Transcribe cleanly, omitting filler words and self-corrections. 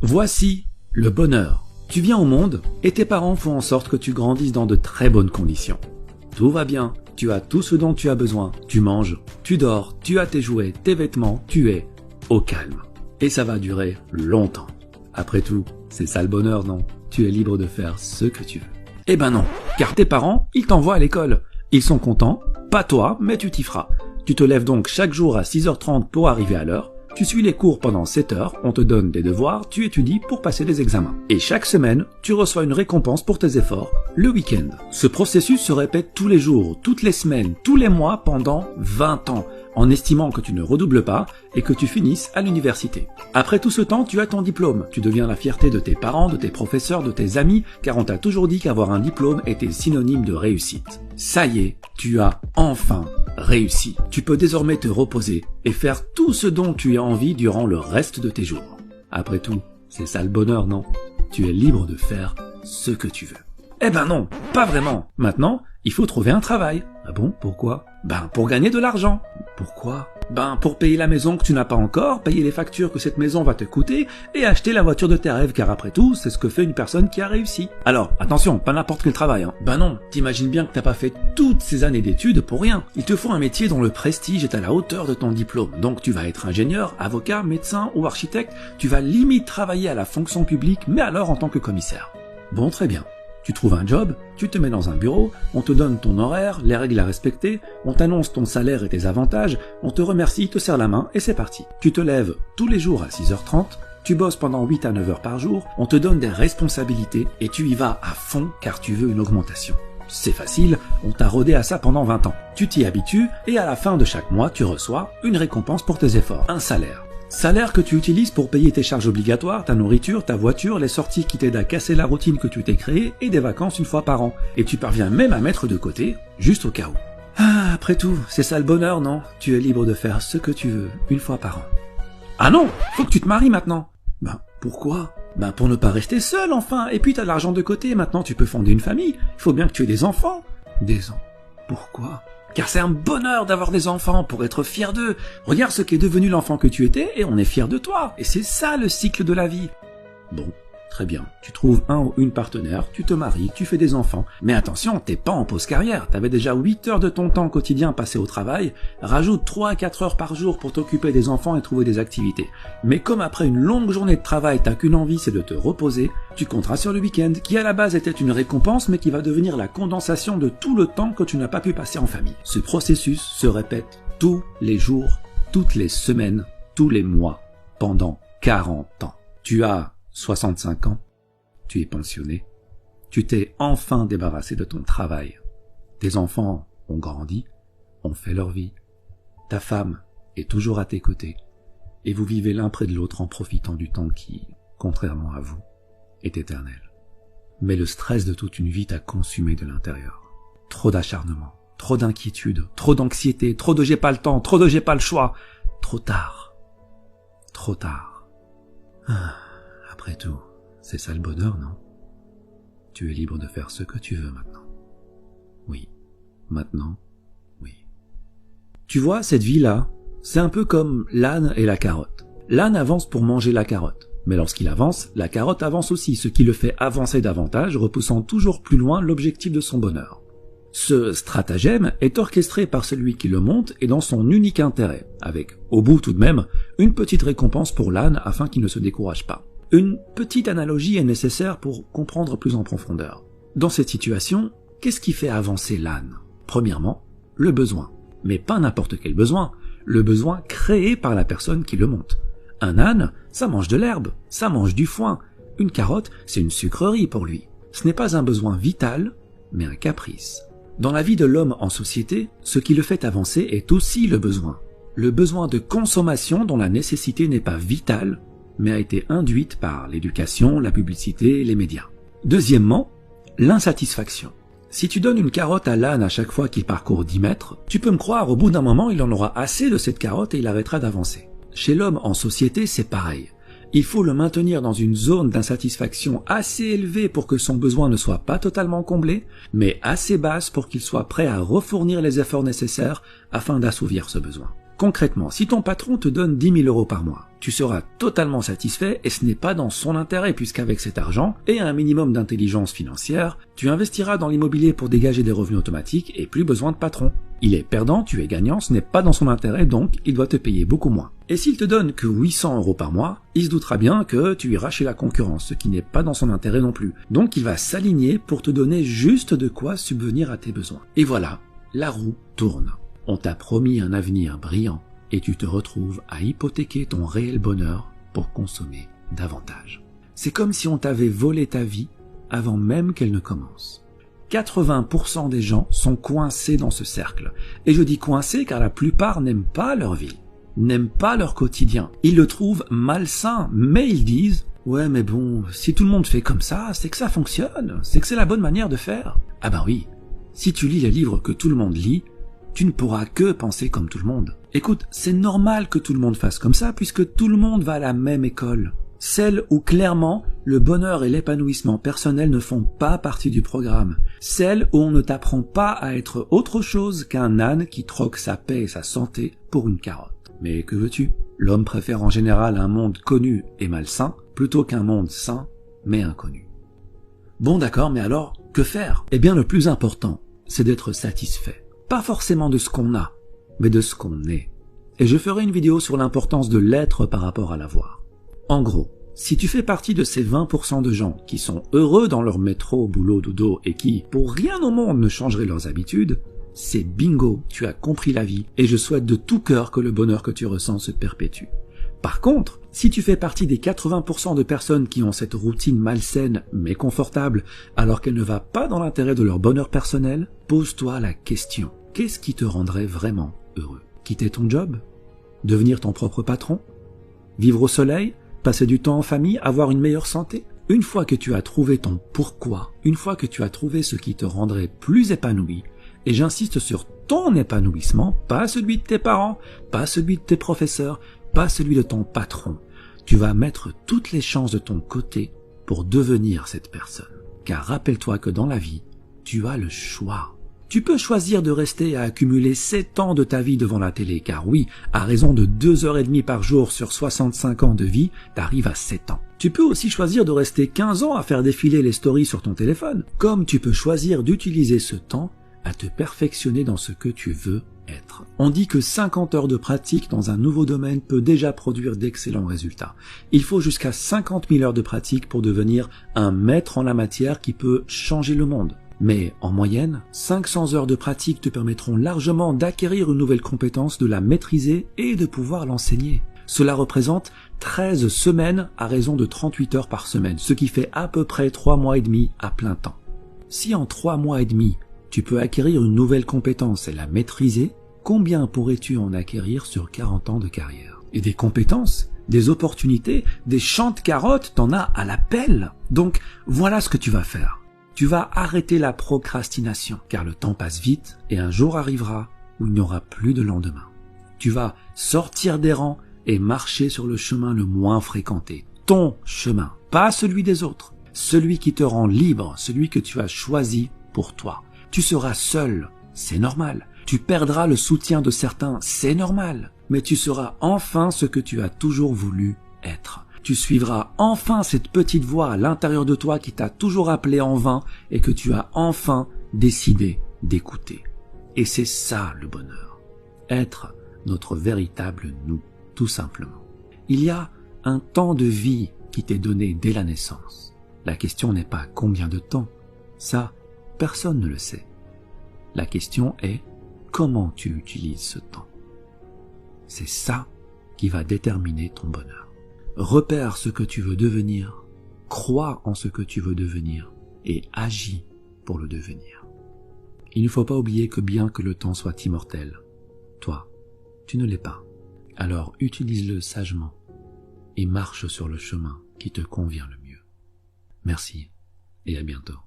Voici le bonheur. Tu viens au monde et tes parents font en sorte que tu grandisses dans de très bonnes conditions. Tout va bien, tu as tout ce dont tu as besoin. Tu manges, tu dors, tu as tes jouets, tes vêtements, tu es au calme. Et ça va durer longtemps. Après tout, c'est ça le bonheur, non? Tu es libre de faire ce que tu veux. Eh ben non, car tes parents, ils t'envoient à l'école. Ils sont contents, pas toi, mais tu t'y feras. Tu te lèves donc chaque jour à 6h30 pour arriver à l'heure. Tu suis les cours pendant 7 heures, on te donne des devoirs, tu étudies pour passer des examens. Et chaque semaine, tu reçois une récompense pour tes efforts, le week-end. Ce processus se répète tous les jours, toutes les semaines, tous les mois pendant 20 ans, en estimant que tu ne redoubles pas et que tu finisses à l'université. Après tout ce temps, tu as ton diplôme. Tu deviens la fierté de tes parents, de tes professeurs, de tes amis, car on t'a toujours dit qu'avoir un diplôme était synonyme de réussite. Ça y est, tu as enfin réussi. Tu peux désormais te reposer et faire tout ce dont tu as envie durant le reste de tes jours. Après tout, c'est ça le bonheur, non? Tu es libre de faire ce que tu veux. Eh ben non, pas vraiment. Maintenant, il faut trouver un travail. Ah bon, pourquoi? Ben pour gagner de l'argent. Pourquoi? Ben pour payer la maison que tu n'as pas encore, payer les factures que cette maison va te coûter et acheter la voiture de tes rêves, car après tout, c'est ce que fait une personne qui a réussi. Alors, attention, pas n'importe quel travail, hein. Ben non, t'imagines bien que t'as pas fait toutes ces années d'études pour rien. Il te faut un métier dont le prestige est à la hauteur de ton diplôme. Donc tu vas être ingénieur, avocat, médecin ou architecte, tu vas limite travailler à la fonction publique, mais alors en tant que commissaire. Bon, très bien. Tu trouves un job, tu te mets dans un bureau, on te donne ton horaire, les règles à respecter, on t'annonce ton salaire et tes avantages, on te remercie, te serre la main et c'est parti. Tu te lèves tous les jours à 6h30, tu bosses pendant 8 à 9 heures par jour, on te donne des responsabilités et tu y vas à fond car tu veux une augmentation. C'est facile, on t'a rodé à ça pendant 20 ans. Tu t'y habitues et à la fin de chaque mois, tu reçois une récompense pour tes efforts, un salaire. Salaire que tu utilises pour payer tes charges obligatoires, ta nourriture, ta voiture, les sorties qui t'aident à casser la routine que tu t'es créée et des vacances une fois par an. Et tu parviens même à mettre de côté, juste au cas où. Ah, après tout, c'est ça le bonheur, non? Tu es libre de faire ce que tu veux, une fois par an. Ah non, faut que tu te maries maintenant. Ben, pourquoi? Ben, pour ne pas rester seul, enfin. Et puis t'as de l'argent de côté, maintenant tu peux fonder une famille. Il faut bien que tu aies des enfants. Des enfants? Pourquoi? Car c'est un bonheur d'avoir des enfants pour être fier d'eux. Regarde ce qu'est devenu l'enfant que tu étais et on est fier de toi. Et c'est ça le cycle de la vie. Bon, très bien. Tu trouves un ou une partenaire, tu te maries, tu fais des enfants. Mais attention, t'es pas en pause carrière. T'avais déjà 8 heures de ton temps quotidien passé au travail. Rajoute 3 à 4 heures par jour pour t'occuper des enfants et trouver des activités. Mais comme après une longue journée de travail, t'as qu'une envie, c'est de te reposer, tu compteras sur le week-end, qui à la base était une récompense, mais qui va devenir la condensation de tout le temps que tu n'as pas pu passer en famille. Ce processus se répète tous les jours, toutes les semaines, tous les mois, pendant 40 ans. Tu as 65 ans, tu es pensionné, tu t'es enfin débarrassé de ton travail. Tes enfants ont grandi, ont fait leur vie. Ta femme est toujours à tes côtés, et vous vivez l'un près de l'autre en profitant du temps qui, contrairement à vous, est éternel. Mais le stress de toute une vie t'a consumé de l'intérieur. Trop d'acharnement, trop d'inquiétude, trop d'anxiété, trop de j'ai pas le temps, trop de j'ai pas le choix. Trop tard. Trop tard. Après tout, c'est ça le bonheur, non? Tu es libre de faire ce que tu veux maintenant. Oui. Maintenant, oui. Tu vois, cette vie-là, c'est un peu comme l'âne et la carotte. L'âne avance pour manger la carotte. Mais lorsqu'il avance, la carotte avance aussi, ce qui le fait avancer davantage, repoussant toujours plus loin l'objectif de son bonheur. Ce stratagème est orchestré par celui qui le monte et dans son unique intérêt, avec, au bout tout de même, une petite récompense pour l'âne afin qu'il ne se décourage pas. Une petite analogie est nécessaire pour comprendre plus en profondeur. Dans cette situation, qu'est-ce qui fait avancer l'âne? Premièrement, le besoin. Mais pas n'importe quel besoin, le besoin créé par la personne qui le monte. Un âne, ça mange de l'herbe, ça mange du foin. Une carotte, c'est une sucrerie pour lui. Ce n'est pas un besoin vital, mais un caprice. Dans la vie de l'homme en société, ce qui le fait avancer est aussi le besoin. Le besoin de consommation dont la nécessité n'est pas vitale, mais a été induite par l'éducation, la publicité, les médias. Deuxièmement, l'insatisfaction. Si tu donnes une carotte à l'âne à chaque fois qu'il parcourt 10 mètres, tu peux me croire, au bout d'un moment, il en aura assez de cette carotte et il arrêtera d'avancer. Chez l'homme en société, c'est pareil. Il faut le maintenir dans une zone d'insatisfaction assez élevée pour que son besoin ne soit pas totalement comblé, mais assez basse pour qu'il soit prêt à refournir les efforts nécessaires afin d'assouvir ce besoin. Concrètement, si ton patron te donne 10 000 euros par mois, tu seras totalement satisfait et ce n'est pas dans son intérêt puisqu'avec cet argent et un minimum d'intelligence financière, tu investiras dans l'immobilier pour dégager des revenus automatiques et plus besoin de patron. Il est perdant, tu es gagnant, ce n'est pas dans son intérêt donc il doit te payer beaucoup moins. Et s'il te donne que 800 euros par mois, il se doutera bien que tu iras chez la concurrence, ce qui n'est pas dans son intérêt non plus. Donc il va s'aligner pour te donner juste de quoi subvenir à tes besoins. Et voilà, la roue tourne. On t'a promis un avenir brillant et tu te retrouves à hypothéquer ton réel bonheur pour consommer davantage. C'est comme si on t'avait volé ta vie avant même qu'elle ne commence. 80% des gens sont coincés dans ce cercle. Et je dis coincés car la plupart n'aiment pas leur vie, n'aiment pas leur quotidien. Ils le trouvent malsain, mais ils disent « Ouais mais bon, si tout le monde fait comme ça, c'est que ça fonctionne, c'est que c'est la bonne manière de faire. » Ah ben oui, si tu lis les livres que tout le monde lit, tu ne pourras que penser comme tout le monde. Écoute, c'est normal que tout le monde fasse comme ça puisque tout le monde va à la même école. Celle où clairement le bonheur et l'épanouissement personnel ne font pas partie du programme. Celle où on ne t'apprend pas à être autre chose qu'un âne qui troque sa paix et sa santé pour une carotte. Mais que veux-tu? L'homme préfère en général un monde connu et malsain plutôt qu'un monde sain mais inconnu. Bon d'accord, mais alors, que faire? Eh bien le plus important, c'est d'être satisfait. Pas forcément de ce qu'on a, mais de ce qu'on est. Et je ferai une vidéo sur l'importance de l'être par rapport à l'avoir. En gros, si tu fais partie de ces 20% de gens qui sont heureux dans leur métro, boulot, dodo et qui, pour rien au monde, ne changeraient leurs habitudes, c'est bingo, tu as compris la vie et je souhaite de tout cœur que le bonheur que tu ressens se perpétue. Par contre, si tu fais partie des 80% de personnes qui ont cette routine malsaine mais confortable alors qu'elle ne va pas dans l'intérêt de leur bonheur personnel, pose-toi la question. Qu'est-ce qui te rendrait vraiment heureux? Quitter ton job? Devenir ton propre patron? Vivre au soleil? Passer du temps en famille? Avoir une meilleure santé? Une fois que tu as trouvé ton pourquoi, une fois que tu as trouvé ce qui te rendrait plus épanoui, et j'insiste sur ton épanouissement, pas celui de tes parents, pas celui de tes professeurs, pas celui de ton patron, tu vas mettre toutes les chances de ton côté pour devenir cette personne. Car rappelle-toi que dans la vie, tu as le choix. Tu peux choisir de rester à accumuler 7 ans de ta vie devant la télé, car oui, à raison de 2h30 par jour sur 65 ans de vie, t'arrives à 7 ans. Tu peux aussi choisir de rester 15 ans à faire défiler les stories sur ton téléphone, comme tu peux choisir d'utiliser ce temps à te perfectionner dans ce que tu veux être. On dit que 50 heures de pratique dans un nouveau domaine peut déjà produire d'excellents résultats. Il faut jusqu'à 50 000 heures de pratique pour devenir un maître en la matière qui peut changer le monde. Mais en moyenne, 500 heures de pratique te permettront largement d'acquérir une nouvelle compétence, de la maîtriser et de pouvoir l'enseigner. Cela représente 13 semaines à raison de 38 heures par semaine, ce qui fait à peu près 3 mois et demi à plein temps. Si en 3 mois et demi, tu peux acquérir une nouvelle compétence et la maîtriser, combien pourrais-tu en acquérir sur 40 ans de carrière? Et des compétences, des opportunités, des champs de carottes, t'en as à la pelle. Donc voilà ce que tu vas faire. Tu vas arrêter la procrastination, car le temps passe vite et un jour arrivera où il n'y aura plus de lendemain. Tu vas sortir des rangs et marcher sur le chemin le moins fréquenté. Ton chemin, pas celui des autres. Celui qui te rend libre, celui que tu as choisi pour toi. Tu seras seul, c'est normal. Tu perdras le soutien de certains, c'est normal. Mais tu seras enfin ce que tu as toujours voulu être. Tu suivras enfin cette petite voix à l'intérieur de toi qui t'a toujours appelé en vain et que tu as enfin décidé d'écouter. Et c'est ça le bonheur. Être notre véritable nous, tout simplement. Il y a un temps de vie qui t'est donné dès la naissance. La question n'est pas combien de temps. Ça, personne ne le sait. La question est comment tu utilises ce temps. C'est ça qui va déterminer ton bonheur. Repère ce que tu veux devenir, crois en ce que tu veux devenir et agis pour le devenir. Il ne faut pas oublier que bien que le temps soit immortel, toi, tu ne l'es pas. Alors utilise-le sagement et marche sur le chemin qui te convient le mieux. Merci et à bientôt.